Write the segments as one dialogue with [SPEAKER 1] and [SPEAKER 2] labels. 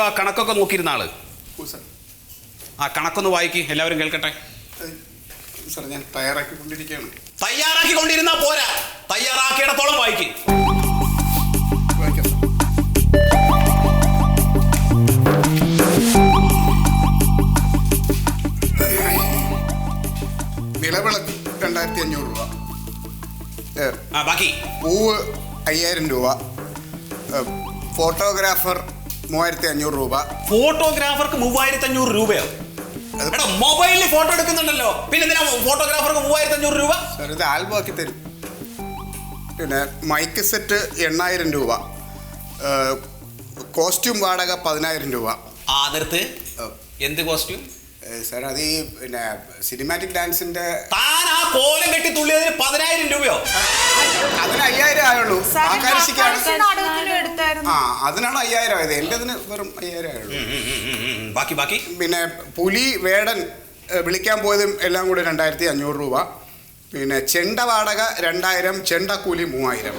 [SPEAKER 1] ആ കണക്കൊക്കെ നോക്കിയിരുന്ന ആള്. ആ കണക്കൊന്ന് വായിക്ക്, എല്ലാവരും കേൾക്കട്ടെ.
[SPEAKER 2] സാർ ഞാൻ തയ്യാറാക്കിക്കൊണ്ടിരിക്കുകയാണ്.
[SPEAKER 1] തയ്യാറാക്കിക്കൊണ്ടിരുന്നാ പോരാ, തയ്യാറാക്കിയിടത്തോളം വായിക്ക്.
[SPEAKER 2] നിലവിളക്ക് 2500 രൂപ.
[SPEAKER 1] ബാക്കി
[SPEAKER 2] പൂവ് 5000 രൂപ. ഫോട്ടോഗ്രാഫർ 3500 രൂപ.
[SPEAKER 1] ഫോട്ടോഗ്രാഫർക്ക് 3500 രൂപയോ? എടാ മൊബൈലിൽ ഫോട്ടോ എടുക്കുന്നുണ്ടല്ലോ, പിന്നെ എന്തിനാ ഫോട്ടോഗ്രാഫർക്ക് 3500 രൂപ?
[SPEAKER 2] സാർ ഇത് ആൽബം ആക്കി തരും. പിന്നെ മൈക്ക് സെറ്റ് 8000 രൂപ. കോസ്റ്റ്യൂം വാടക 10000 രൂപ.
[SPEAKER 1] നിർത്ത്. എന്ത് കോസ്റ്റ്യൂം?
[SPEAKER 2] സാർ അത് ഈ പിന്നെ സിനിമാറ്റിക് ഡാൻസിന്റെ.
[SPEAKER 1] താൻ ആ കോലം കെട്ടി തുള്ളിയതിന് 10000 രൂപയോ?
[SPEAKER 2] അതിന് 5000 ആയുള്ളൂ. അതിനാണ് 5000 ആയത്, എന്റേതിന് വെറും 5000 ആയുള്ളൂ.
[SPEAKER 1] ബാക്കി
[SPEAKER 2] പിന്നെ പുലി വേടൻ വിളിക്കാൻ പോയതും എല്ലാം കൂടി 2500 രൂപ. പിന്നെ ചെണ്ട വാടക 2000, ചെണ്ടക്കൂലി 3000.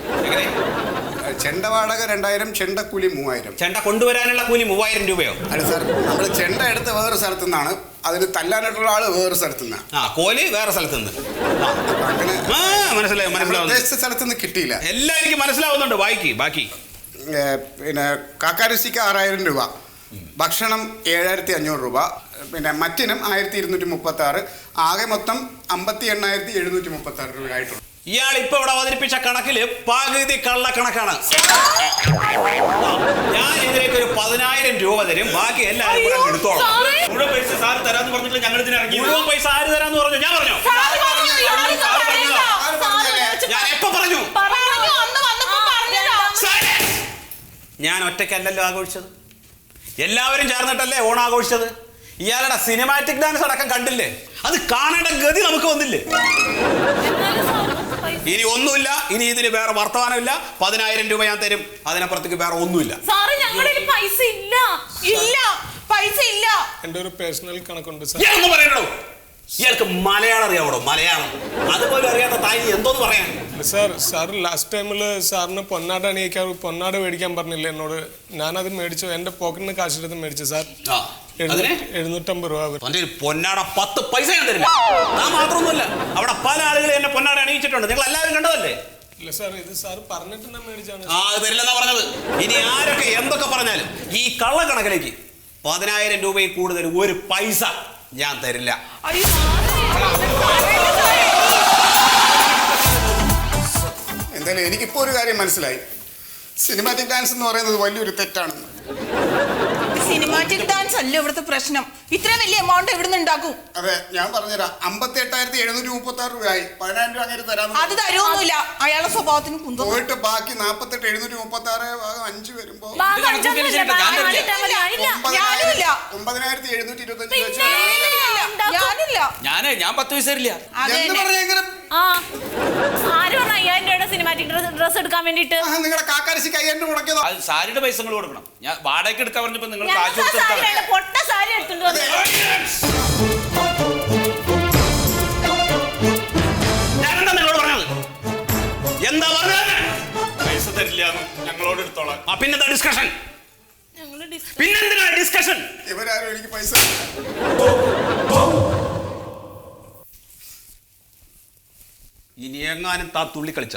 [SPEAKER 2] ചെണ്ട വാടക 2000, ചെണ്ടക്കൂലി 3000.
[SPEAKER 1] ചെണ്ട കൊണ്ടുവരാനുള്ള കൂലി 3000 രൂപയോ?
[SPEAKER 2] അല്ല സാർ, നമ്മൾ ചെണ്ട എടുത്ത് വേറെ സ്ഥലത്തു നിന്നാണ്, അതിന് തല്ലാനായിട്ടുള്ള ആള് വേറെ സ്ഥലത്തു നിന്നാണ്.
[SPEAKER 1] കോലി വേറെ സ്ഥലത്ത് നിന്ന്.
[SPEAKER 2] അങ്ങനെ
[SPEAKER 1] മനസ്സിലായി.
[SPEAKER 2] ഉദ്ദേശിച്ച സ്ഥലത്ത് നിന്ന് കിട്ടിയില്ല.
[SPEAKER 1] എല്ലാം എനിക്ക് മനസ്സിലാവുന്നുണ്ട്. ബാക്കി
[SPEAKER 2] പിന്നെ കാക്കാരുശിക്ക് 6000 രൂപ. ഭക്ഷണം 7500 രൂപ. പിന്നെ മറ്റിനും 1236. ആകെ മൊത്തം 58736 രൂപ ആയിട്ടുള്ളൂ.
[SPEAKER 1] ഇയാൾ ഇപ്പൊ ഇവിടെ അവതരിപ്പിച്ച കണക്കില് പകുതി കള്ളക്കണക്കാണ്. ഞാൻ ഇതിലേക്ക് ഒരു 10000 രൂപ തരും, ബാക്കി എല്ലാവരും കൂടെ എടുത്തോളാം. മുഴുവൻ പൈസ സാറ് തരാന്ന് പറഞ്ഞിട്ട് ഞങ്ങൾ ഇതിനിറങ്ങി. മുഴുവൻ പൈസ ആര് തരാന്ന് പറഞ്ഞു? ഞാൻ പറഞ്ഞു. ഞാൻ എപ്പോ പറഞ്ഞു? ഞാൻ ഒറ്റയ്ക്കല്ലല്ലോ ആഘോഷിച്ചത്, എല്ലാവരും ചേർന്നിട്ടല്ലേ ഓണം ആഘോഷിച്ചത്. ഇയാളുടെ സിനിമാറ്റിക് ഡാൻസ് അടക്കം കണ്ടില്ലേ? അത് കാണേണ്ട ഗതി നമുക്ക് വന്നില്ലേ? ഇനി ഒന്നുമില്ല, ഇനി ഇതിന് വേറെ വർത്തമാനമില്ല. 10000 രൂപ ഞാൻ തരും, അതിനപ്പുറത്തേക്ക് വേറെ ഒന്നുമില്ല.
[SPEAKER 3] എന്റെ ഒരു പേഴ്സണൽ കണക്കുണ്ട് സാർ.
[SPEAKER 1] പറയണോ? ഇയാൾക്ക് മലയാളം അറിയാവോ? മലയാളം അതുപോലെ അറിയാത്ത തായി എന്തോന്ന് പറയാൻ?
[SPEAKER 3] സാർ ലാസ്റ്റ് ടൈമില് സാറിന് പൊന്നാട അണിയിക്കാൻ പൊന്നാട മേടിക്കാൻ പറഞ്ഞില്ലേ എന്നോട്? ഞാനത് മേടിച്ചു, എന്റെ പോക്കറ്റിന് കാശെടുത്ത് മേടിച്ചു സാർ. 750 രൂപ.
[SPEAKER 1] പൊന്നാട 10 പൈസ ഞാൻ തരില്ല. ഞാൻ മാത്രമൊന്നുമല്ല, അവിടെ പല ആളുകൾ എന്നെ പൊന്നാട അണിയിച്ചിട്ടുണ്ട്. നിങ്ങൾ എല്ലാവരും കണ്ടതല്ലേ?
[SPEAKER 3] ഇല്ല സാർ, ഇത് സാർ പറഞ്ഞിട്ട് ഞാൻ മേടിച്ചാണ്.
[SPEAKER 1] തരില്ലെന്നാ പറഞ്ഞത്. ഇനി ആരൊക്കെ എന്തൊക്കെ പറഞ്ഞാലും ഈ കള്ളക്കണക്കിലേക്ക് 10000 രൂപയിൽ കൂടുതൽ ഒരു പൈസ ഞാൻ തരില്ല.
[SPEAKER 2] എന്തായാലും എനിക്കിപ്പോ ഒരു കാര്യം മനസ്സിലായി, സിനിമാറ്റിക് ഡാൻസ് എന്ന് പറയുന്നത് വലിയൊരു തെറ്റാണെന്ന്.
[SPEAKER 4] സിനിമാറ്റിക് ഡാൻസ് അല്ല ഇവിടുത്തെ പ്രശ്നം. ഇത്ര വലിയ എമൗണ്ട് എവിടുന്ന് ഉണ്ടാക്കും?
[SPEAKER 2] അതെ, ഞാൻ പറഞ്ഞുതരാം. 58736 രൂപയായി. 10000 രൂപ അങ്ങനെ തരാമെന്ന്.
[SPEAKER 4] അത് തരുമൊന്നുമില്ല, അയാളുടെ സ്വഭാവത്തിന് കുന്തം.
[SPEAKER 2] പോയിട്ട് ബാക്കി 48736 5 വരുമ്പോ
[SPEAKER 4] 9725.
[SPEAKER 5] ഞാൻ 10 പൈസ തരില്ല.
[SPEAKER 6] സിനിമാറ്റിക് ഡ്രസ് എടുക്കാൻ വേണ്ടിട്ട്
[SPEAKER 2] നിങ്ങളുടെ കാക്കാരശിക്ക് 5000 രൂപ മുടക്കിയതോ?
[SPEAKER 5] അത് സാരിയുടെ പൈസ നിങ്ങൾ കൊടുക്കണം. ഞാൻ വാടകയ്ക്ക് എടുക്കാൻ പറഞ്ഞപ്പോ നിങ്ങൾ
[SPEAKER 6] പൊട്ട സാരി എടുത്തിട്ട് വന്നു.
[SPEAKER 1] നിങ്ങളോട് പറഞ്ഞത് എന്താ പറഞ്ഞത്?
[SPEAKER 3] പൈസ തരില്ല, ഞങ്ങളോട് എടുത്തോളാം.
[SPEAKER 1] പിന്നെന്താ ഡിസ്കഷൻ? പിന്നെന്തിനാ ഡിസ്കഷൻ?
[SPEAKER 2] ഇവരാരും എനിക്ക് പൈസ.
[SPEAKER 1] ഇനി എങ്ങാനും താ തുള്ളി കളിച്ച